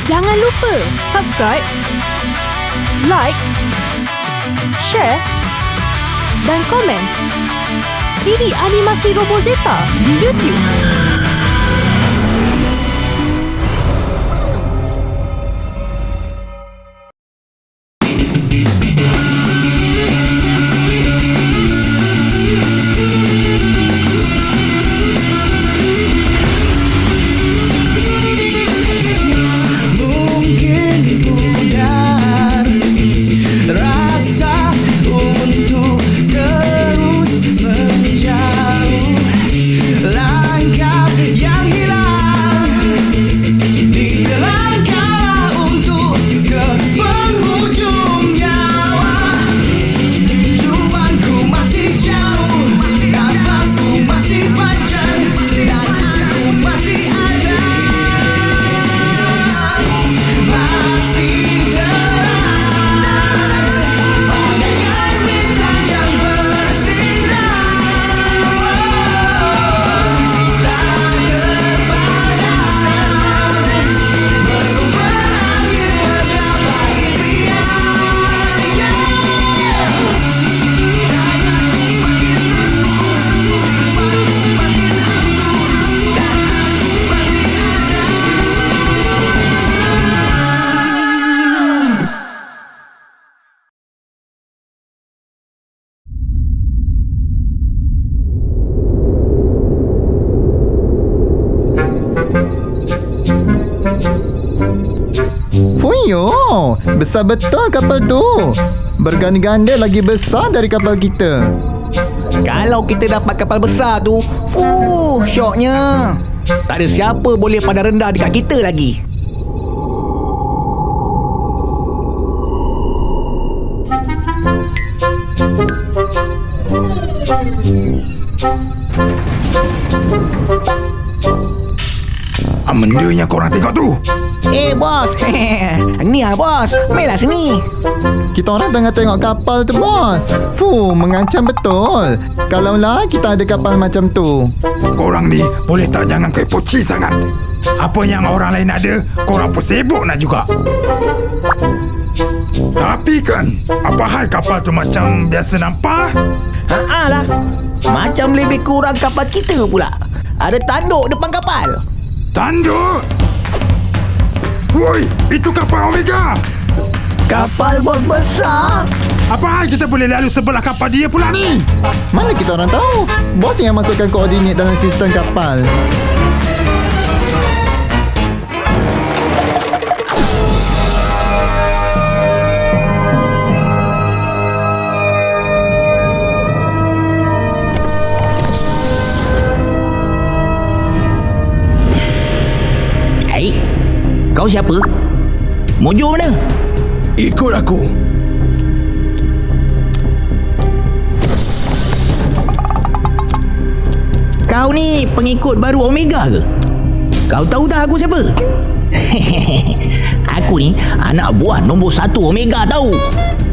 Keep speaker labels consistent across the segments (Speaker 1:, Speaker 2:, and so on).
Speaker 1: Jangan lupa subscribe, like, share dan komen siri animasi Robozeta di YouTube.
Speaker 2: Fuyo, besar betul kapal tu. Berganda-ganda lagi besar dari kapal kita.
Speaker 3: Kalau kita dapat kapal besar tu, syoknya. Tak ada siapa boleh pandang rendah dekat kita lagi.
Speaker 4: Benda yang korang tengok tu.
Speaker 3: Bos. Ni bos. Mailah sini.
Speaker 2: Kita orang tengah tengok kapal tu, bos. Mengancam betul. Kalaulah kita ada kapal macam tu.
Speaker 4: Korang ni boleh tak jangan kepoci sangat. Apa yang orang lain ada, korang pun sibuk nak juga. Tapi kan, apa hal kapal tu macam biasa nampak?
Speaker 3: Lah. Macam lebih kurang kapal kita pula. Ada tanduk depan kapal.
Speaker 4: Tanduk? Woi, itu kapal Omega.
Speaker 3: Kapal bos besar.
Speaker 4: Apa hal kita boleh lalu sebelah kapal dia pula ni?
Speaker 2: Mana kita orang tahu? Bos yang masukkan koordinat dalam sistem kapal.
Speaker 3: Kau siapa? Mojo mana?
Speaker 4: Ikut aku.
Speaker 3: Kau ni pengikut baru Omega ke? Kau tahu tak aku siapa? Aku ni anak buah nombor 1 Omega tahu.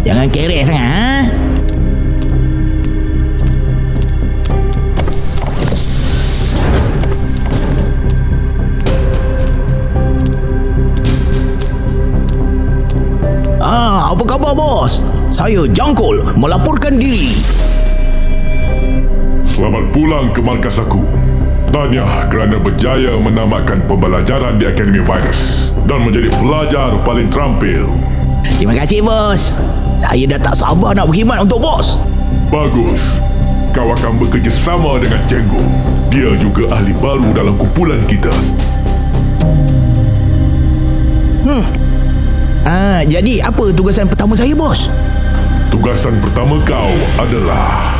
Speaker 3: Jangan kerek sangat, ha? Apa khabar, bos? Saya Jangkol melaporkan diri.
Speaker 5: Selamat pulang ke markas aku. Tahniah kerana berjaya menamatkan pembelajaran di Akademi Virus dan menjadi pelajar paling terampil.
Speaker 3: Terima kasih, bos. Saya dah tak sabar nak berkhidmat untuk bos.
Speaker 5: Bagus. Kau akan bekerjasama dengan Django. Dia juga ahli baru dalam kumpulan kita.
Speaker 3: Jadi apa tugasan pertama saya, bos?
Speaker 5: Tugasan pertama kau adalah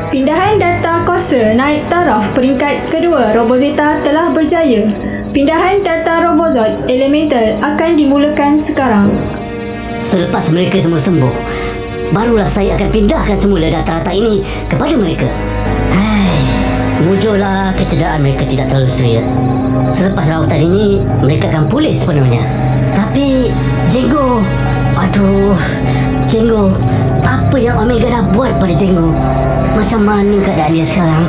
Speaker 6: pindahan data kuasa naik taraf peringkat kedua. Robozeta telah berjaya. Pindahan data Robozot Elemental akan dimulakan sekarang.
Speaker 7: Selepas mereka semua sembuh, barulah saya akan pindahkan semula data-data ini kepada mereka. Mujurlah kecederaan mereka tidak terlalu serius. Selepas rawatan ini, mereka akan pulih sepenuhnya. Tapi, Django, apa yang Omega dah buat pada Django? Macam mana keadaan dia sekarang?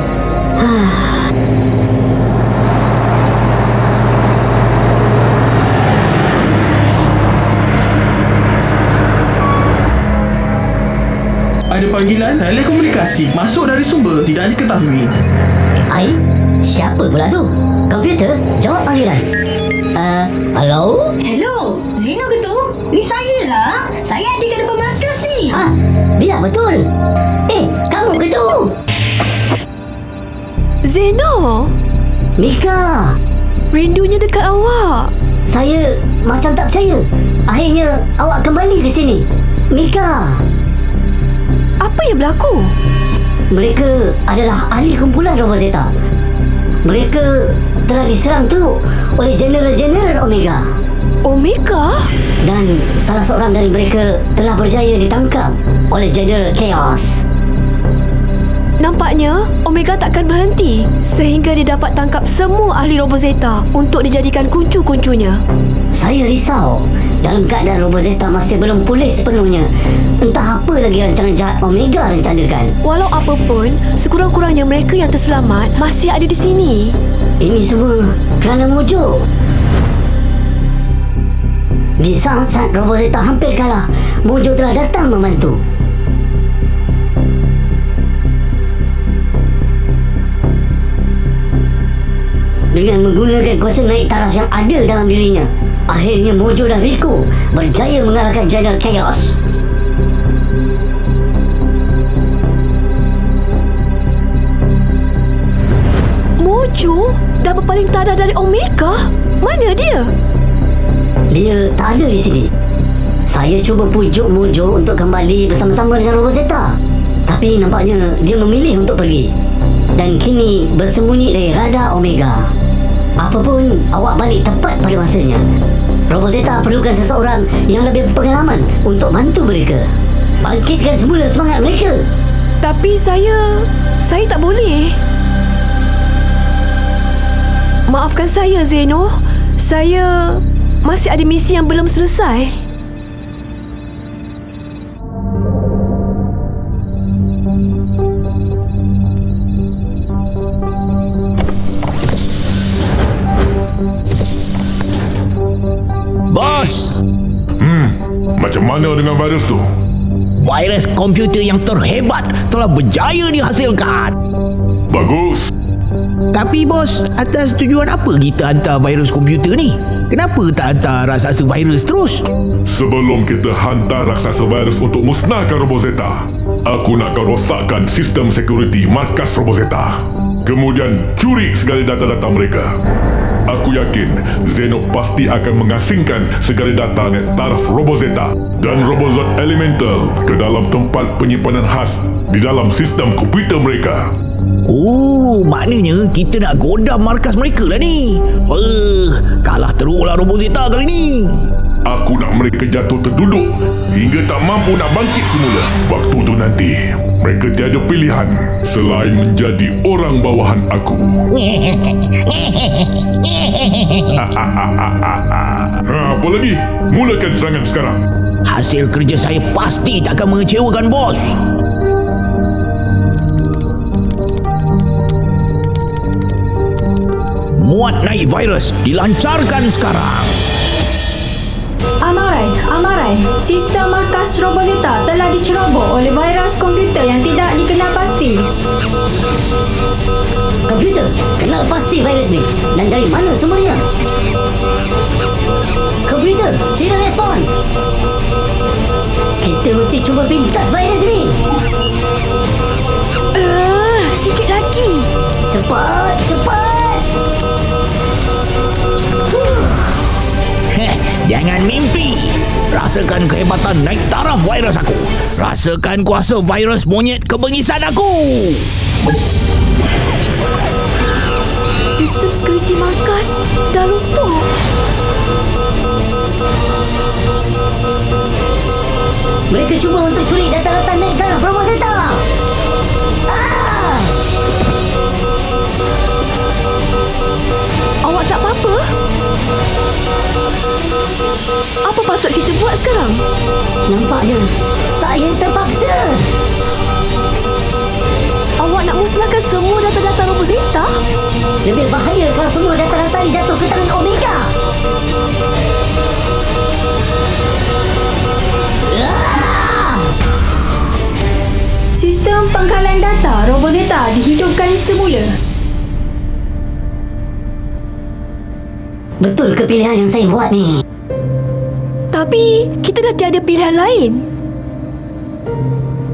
Speaker 8: radiasi masuk dari sumber tidak diketahui.
Speaker 7: Ai, siapa pula tu? Komputer, jawab panggilan. Hello?
Speaker 9: Hello, Zeno ke tu? Ni saya lah. Saya ada kat depan markas ni.
Speaker 7: Ha, biar betul. Kamu ke tu?
Speaker 1: Zeno,
Speaker 7: Mika,
Speaker 1: rindunya dekat awak.
Speaker 7: saya macam tak percaya. Akhirnya awak kembali ke sini. Mika,
Speaker 1: Apa yang berlaku?
Speaker 7: mereka adalah ahli kumpulan Robozeta. Mereka telah diserang teruk oleh Jeneral Omega.
Speaker 1: Omega?
Speaker 7: Dan salah seorang dari mereka telah berjaya ditangkap oleh General Chaos.
Speaker 1: Nampaknya Omega takkan berhenti sehingga dia dapat tangkap semua ahli Robozeta untuk dijadikan kuncu-kuncunya.
Speaker 7: Saya risau. Dalam keadaan Robozeta masih belum pulih sepenuhnya. Entah apa lagi rancangan jahat Omega rencanakan.
Speaker 1: Walau apapun, sekurang-kurangnya mereka yang terselamat masih ada di sini.
Speaker 7: Ini semua kerana Mojo. Di saat-saat Robozeta hampir kalah, Mojo telah datang membantu. Dengan menggunakan kuasa naik taraf yang ada dalam dirinya, akhirnya Mojo dan Rico berjaya mengalahkan General Chaos.
Speaker 1: Mojo dah berpaling tadah dari Omega? Mana dia?
Speaker 7: Dia tak ada di sini. Saya cuba pujuk Mojo untuk kembali bersama-sama dengan Robozeta, tapi nampaknya dia memilih untuk pergi dan kini bersembunyi dari radar Omega. Apapun, awak balik tepat pada masanya. Robozeta perlukan seseorang yang lebih berpengalaman untuk bantu mereka. Bangkitkan semula semangat mereka.
Speaker 1: Tapi saya tak boleh. Maafkan saya, Zeno. Saya masih ada misi yang belum selesai.
Speaker 3: Bos,
Speaker 5: Macam mana dengan virus tu?
Speaker 3: virus komputer yang terhebat telah berjaya dihasilkan.
Speaker 5: Bagus.
Speaker 3: Tapi bos, atas tujuan apa kita hantar virus komputer ni? Kenapa tak hantar raksasa virus terus?
Speaker 5: Sebelum kita hantar raksasa virus untuk musnahkan Robozeta, aku nak kau rosakkan sistem security markas Robozeta. Kemudian curi segala data-data mereka. Aku yakin Zeno pasti akan mengasingkan segala data net taraf Robozeta dan Robozot Elemental ke dalam tempat penyimpanan khas di dalam sistem komputer mereka.
Speaker 3: Oh, maknanya kita nak godam markas mereka lah ni. Kalah teruklah Robozeta kali ni.
Speaker 5: Aku nak mereka jatuh terduduk hingga tak mampu nak bangkit semula. Waktu tu nanti, mereka tiada pilihan selain menjadi orang bawahan aku. Apa lagi? Mulakan serangan sekarang.
Speaker 3: Hasil kerja saya pasti takkan mengecewakan bos. Muat naik virus dilancarkan sekarang.
Speaker 6: Amaran. Sistem markas Robozeta telah diceroboh oleh virus komputer yang tidak dikenal pasti.
Speaker 7: Komputer, kenal pasti virus ni. Dan dari mana sumbernya? Komputer, sila respon. Kita mesti cuba pintas virus ni.
Speaker 1: Sikit lagi.
Speaker 7: Cepat.
Speaker 3: Jangan mimpi. Rasakan kehebatan naik taraf virus aku. Rasakan kuasa virus monyet kebengisan aku.
Speaker 1: Sistem security markas dah lumpuh.
Speaker 7: Mereka cuba untuk curi data-data naik taraf Robozeta.
Speaker 1: Awak tak apa-apa? Apa patut kita buat sekarang?
Speaker 7: Nampaknya saya terpaksa.
Speaker 1: Awak nak musnahkan semua data-data Robozeta?
Speaker 7: Lebih bahaya kalau semua data-data ni jatuh ke tangan Omega.
Speaker 6: Sistem pengkalan data dihidupkan semula.
Speaker 7: Betul ke pilihan yang saya buat ni?
Speaker 1: Tapi kita dah tiada pilihan lain.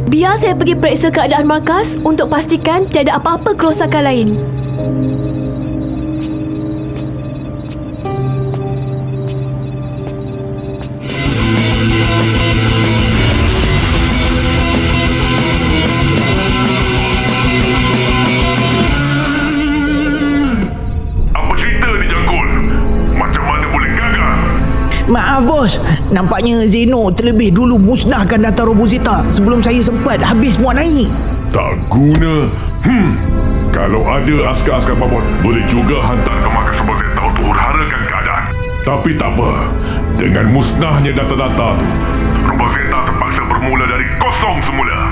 Speaker 1: Biar saya pergi periksa keadaan markas untuk pastikan tiada apa-apa kerosakan lain.
Speaker 5: Apa cerita ni Jangkul? Macam mana boleh gagal?
Speaker 3: Maaf bos, nampaknya Zeno terlebih dulu musnahkan data Robozeta sebelum saya sempat habis muat naik.
Speaker 5: Tak guna. Kalau ada askar-askar babon, boleh juga hantar ke markas Robozeta untuk hura-harakan keadaan. Tapi tak apa. Dengan musnahnya data-data tu, Robozeta terpaksa bermula dari kosong semula.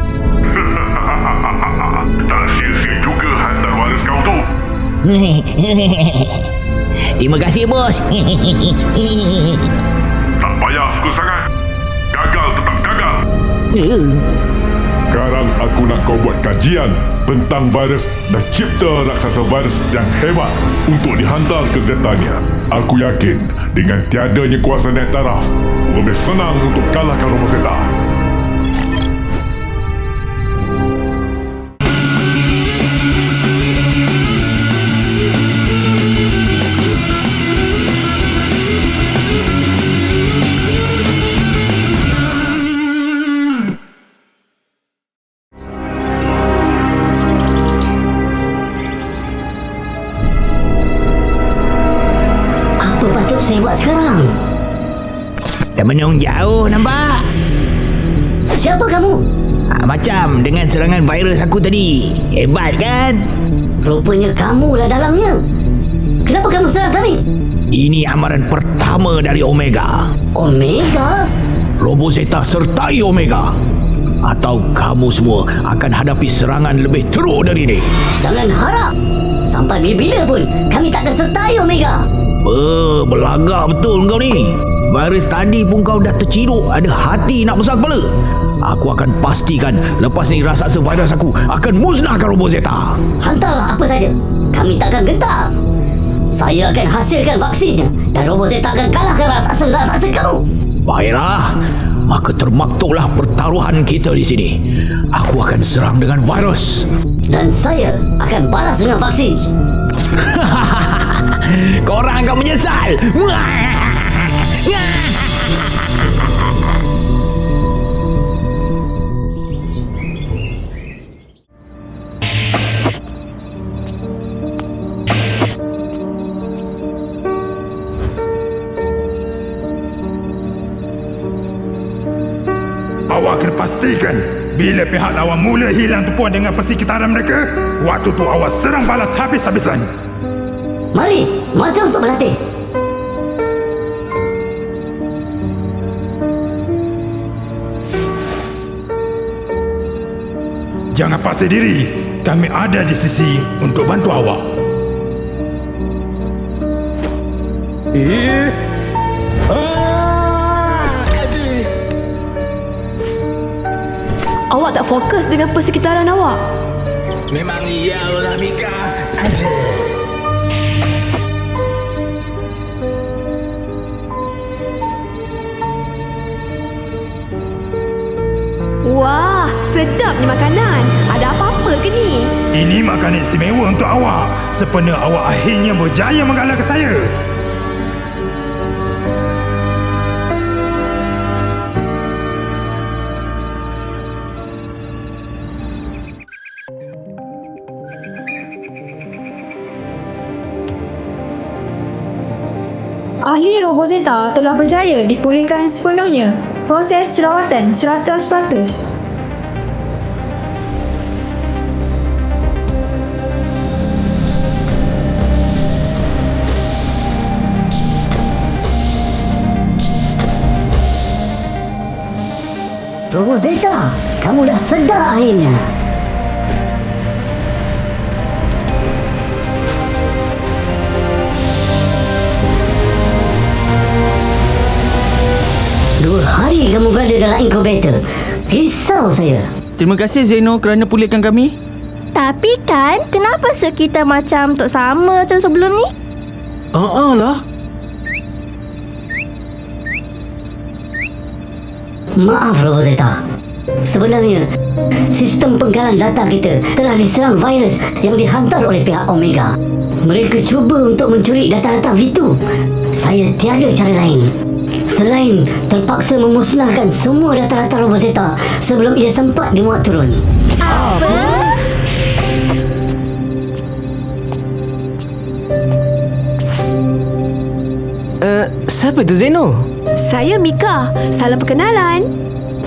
Speaker 5: Tak sia-sia juga hantar virus kau tu.
Speaker 3: Terima kasih bos.
Speaker 5: Tak payah suka sangat. Gagal tetap gagal. Sekarang aku nak kau buat kajian tentang virus dan cipta raksasa virus yang hebat untuk dihantar ke Zetania. Aku yakin dengan tiadanya kuasa naik taraf, lebih senang untuk kalahkan Robozeta.
Speaker 7: Saya buat sekarang.
Speaker 3: Termenung jauh nampak.
Speaker 7: Siapa kamu?
Speaker 3: Macam dengan serangan virus aku tadi. Hebat kan?
Speaker 7: Rupanya kamulah dalangnya. Kenapa kamu serang kami?
Speaker 3: Ini amaran pertama dari Omega.
Speaker 7: Omega?
Speaker 3: Robozeta sertai Omega. Atau kamu semua akan hadapi serangan lebih teruk dari ini.
Speaker 7: Jangan harap. Sampai bila pun kami tak akan sertai Omega.
Speaker 3: Belagak betul kau ni. Virus tadi pun kau dah terciduk ada hati nak besar kepala. Aku akan pastikan lepas ni raksasa virus aku akan musnahkan Robozeta.
Speaker 7: Hantarlah apa saja. Kami takkan gentar. Saya akan hasilkan vaksinnya dan Robozeta akan kalahkan raksasa-raksasa kamu.
Speaker 3: Baiklah, maka termaktuklah pertaruhan kita di sini. Aku akan serang dengan virus.
Speaker 7: Dan saya akan balas dengan vaksin.
Speaker 3: Korang akan menyesal.
Speaker 4: Awak kena pastikan bila pihak lawan mula hilang tumpuan dengan persekitaran mereka, waktu tu awak serang balas habis-habisan.
Speaker 7: Mari, masa untuk berlatih.
Speaker 4: Jangan paksa diri. Kami ada di sisi untuk bantu awak.
Speaker 1: Awak tak fokus dengan persekitaran awak.
Speaker 3: Memang iyalah Mika.
Speaker 1: Wah, sedap ni makanan. Ada apa-apa ke ni?
Speaker 4: Ini makanan istimewa untuk awak. Sempena awak akhirnya berjaya mengalahkan saya.
Speaker 6: Ahli Robozeta telah berjaya dipulihkan sepenuhnya. Proses rawatan 100%.
Speaker 7: Robozeta, kamu dah sedar akhirnya. Dua hari kamu berada dalam inkubator. Risau saya.
Speaker 8: Terima kasih Zeno kerana pulihkan kami.
Speaker 10: Tapi kan, kenapa kita macam tak sama macam sebelum ni?
Speaker 8: Lah.
Speaker 7: Maaf Rosetta. Sebenarnya, sistem penggalan data kita telah diserang virus yang dihantar oleh pihak Omega. Mereka cuba untuk mencuri data-data Vitu. Saya tiada cara lain selain terpaksa memusnahkan semua data-data Rosetta sebelum ia sempat dimuat turun.
Speaker 10: Apa?
Speaker 8: Siapa tu Zeno?
Speaker 1: Saya Mika. Salam perkenalan.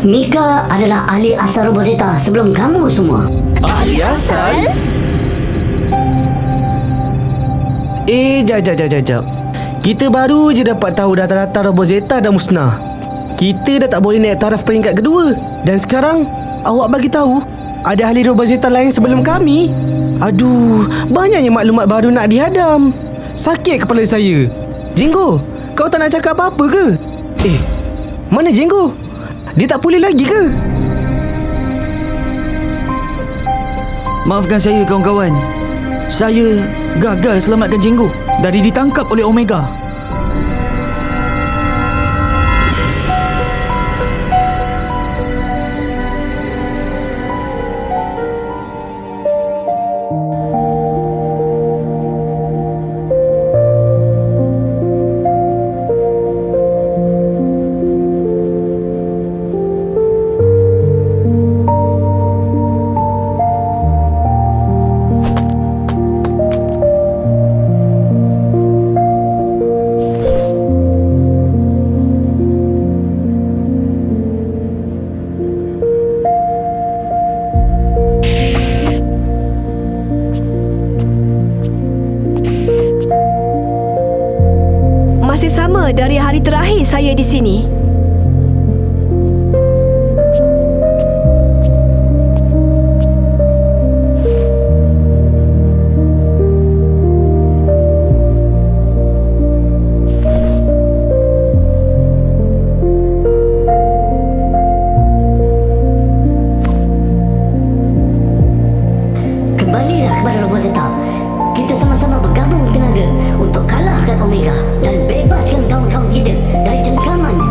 Speaker 7: Mika adalah ahli asal Rosetta sebelum kamu semua.
Speaker 8: Ahli asal? Jap. Kita baru je dapat tahu data-data Rosetta dah musnah. Kita dah tak boleh naik taraf peringkat kedua. Dan sekarang, awak bagi tahu ada ahli Rosetta lain sebelum kami. Aduh, banyaknya maklumat baru nak dihadam. Sakit kepala saya. Jinggo, kau tak nak cakap apa-apa ke? Mana Jinggo? Dia tak pulih lagi ke?
Speaker 11: Maafkan saya kawan-kawan. Saya gagal selamatkan Jinggo dari ditangkap oleh Omega.
Speaker 1: Masih sama dari hari terakhir saya di sini.
Speaker 7: Kembalilah kepada Rosetta. Kita sama-sama bergabung tenaga untuk kalahkan Omega dan bebaskan kawan-kawan kita dari cengkamannya.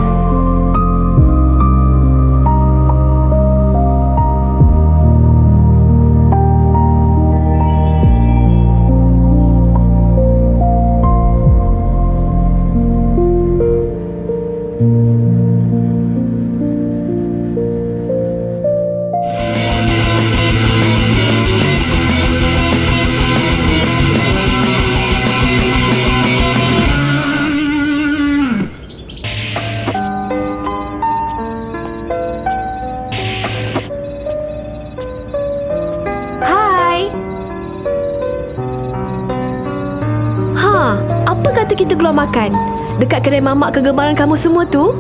Speaker 1: Apa kata kita keluar makan? Dekat kedai mamak kegemaran kamu semua tu?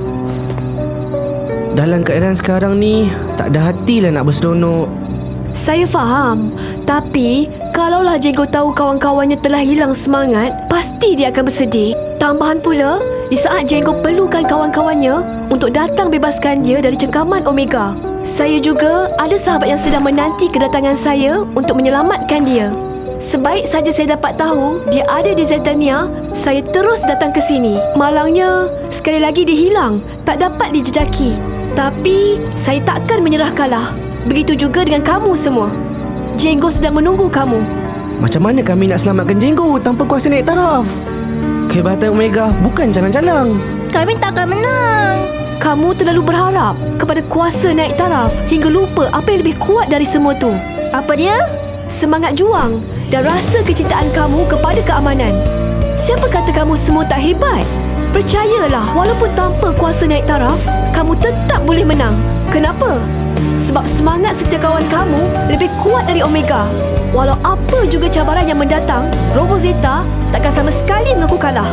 Speaker 8: Dalam keadaan sekarang ni, tak ada hati lah nak berseronok.
Speaker 1: Saya faham. Tapi, kalaulah Jenggo tahu kawan-kawannya telah hilang semangat, pasti dia akan bersedih. Tambahan pula, di saat Jenggo perlukan kawan-kawannya untuk datang bebaskan dia dari cengkaman Omega. Saya juga ada sahabat yang sedang menanti kedatangan saya untuk menyelamatkan dia. Sebaik saja saya dapat tahu dia ada di Zetania, saya terus datang ke sini. Malangnya, sekali lagi dia hilang, tak dapat dijejaki. Tapi, saya takkan menyerah kalah. Begitu juga dengan kamu semua. Jenggo sedang menunggu kamu.
Speaker 8: Macam mana kami nak selamatkan Jenggo tanpa kuasa naik taraf? Kehebatan Omega bukan jalan-jalan.
Speaker 10: Kami takkan menang.
Speaker 1: Kamu terlalu berharap kepada kuasa naik taraf hingga lupa apa yang lebih kuat dari semua tu.
Speaker 10: Apa dia?
Speaker 1: Semangat juang dan rasa kecintaan kamu kepada keamanan. Siapa kata kamu semua tak hebat? Percayalah, walaupun tanpa kuasa naik taraf, kamu tetap boleh menang. Kenapa? Sebab semangat setiap kawan kamu lebih kuat dari Omega. Walau apa juga cabaran yang mendatang, Robozeta takkan sama sekali mengaku kalah.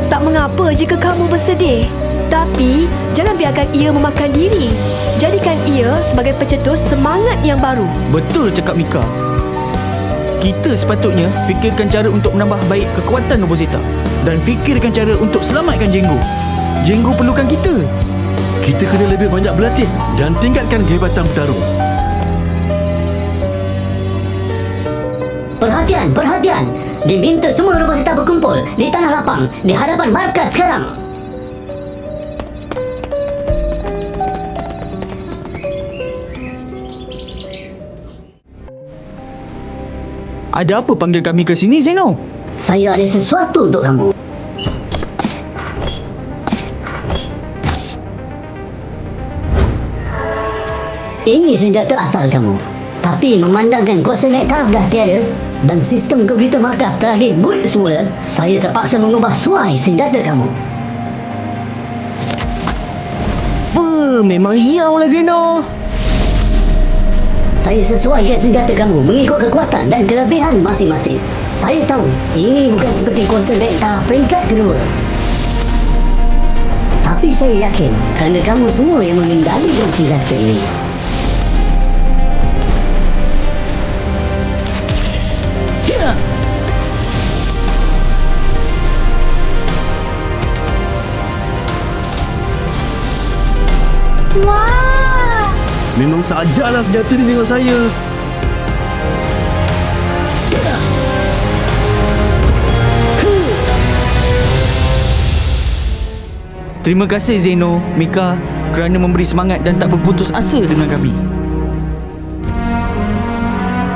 Speaker 1: Tak mengapa jika kamu bersedih. Tapi, jangan biarkan ia memakan diri. Jadikan ia sebagai pencetus semangat yang baru.
Speaker 11: Betul cakap Mika. Kita sepatutnya fikirkan cara untuk menambah baik kekuatan Robozeta dan fikirkan cara untuk selamatkan Jenggo. Jenggo perlukan kita. Kita kena lebih banyak berlatih dan tingkatkan kehebatan bertarung.
Speaker 7: Perhatian, perhatian. Diminta semua Robozeta berkumpul di tanah lapang di hadapan markas sekarang.
Speaker 11: Ada apa panggil kami ke sini, Zeno?
Speaker 7: Saya ada sesuatu untuk kamu. Ini senjata asal kamu. Tapi memandangkan kuasa naik taraf dah tiada dan sistem komputer markas telah diboot semula, saya terpaksa mengubah suai senjata kamu.
Speaker 8: Memang riau lah Zeno.
Speaker 7: Saya sesuaikan senjata kamu mengikut kekuatan dan kelebihan masing-masing. Saya tahu ini bukan seperti kuasa naik taraf peringkat kedua. Tapi saya yakin kerana kamu semua yang mengendalikan senjata ini.
Speaker 10: Wah!
Speaker 8: Memang sajalah senjata ni dengan saya.
Speaker 11: Terima kasih Zeno, Mika kerana memberi semangat dan tak berputus asa dengan kami.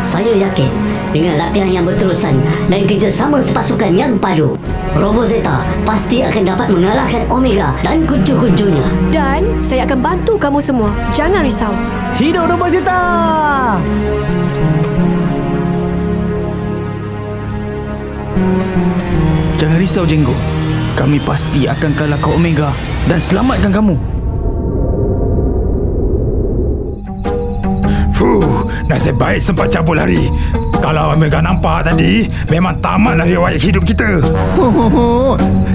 Speaker 7: Saya yakin dengan latihan yang berterusan dan kerjasama sepasukan yang padu, Robozeta pasti akan dapat mengalahkan Omega dan kuncu-kuncunya.
Speaker 1: Dan saya akan bantu kamu semua. Jangan risau.
Speaker 8: Hidup Robozeta!
Speaker 11: Jangan risau Jenggo. Kami pasti akan kalahkan Omega dan selamatkan kamu.
Speaker 4: Fuh, nasib baik sempat cabut lari. Kalau Omega nampak tadi, memang tamatlah riwayat hidup kita.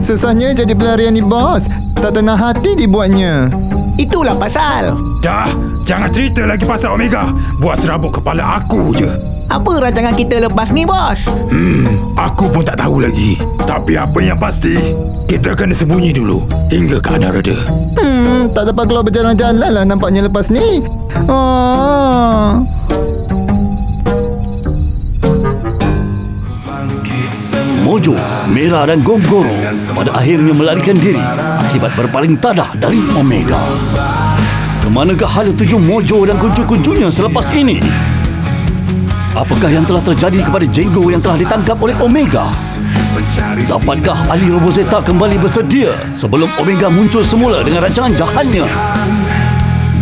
Speaker 2: Susahnya jadi pelarian ni bos. Tak tenang hati dibuatnya.
Speaker 8: Itulah pasal.
Speaker 4: Dah, jangan cerita lagi pasal Omega. Buat serabut kepala aku je.
Speaker 8: Apa rancangan kita lepas ni bos?
Speaker 4: Aku pun tak tahu lagi. Tapi apa yang pasti, kita kena sembunyi dulu hingga keadaan reda.
Speaker 2: Tak dapat keluar berjalan-jalan lah nampaknya lepas ni.
Speaker 12: Mojo, Mera dan Gonggoro pada akhirnya melarikan diri akibat berpaling tadah dari Omega. Kemanakah hala tuju Mojo dan kuncu-kuncunya selepas ini? Apakah yang telah terjadi kepada Jenggo yang telah ditangkap oleh Omega? Dapatkah ahli Robozeta kembali bersedia sebelum Omega muncul semula dengan rancangan jahatnya?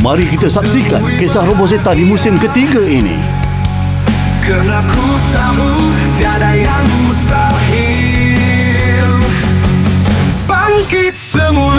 Speaker 12: Mari kita saksikan kisah Robozeta di musim ketiga ini.
Speaker 13: Kerana ku tahu tiada yang mustahil. Bangkit semua.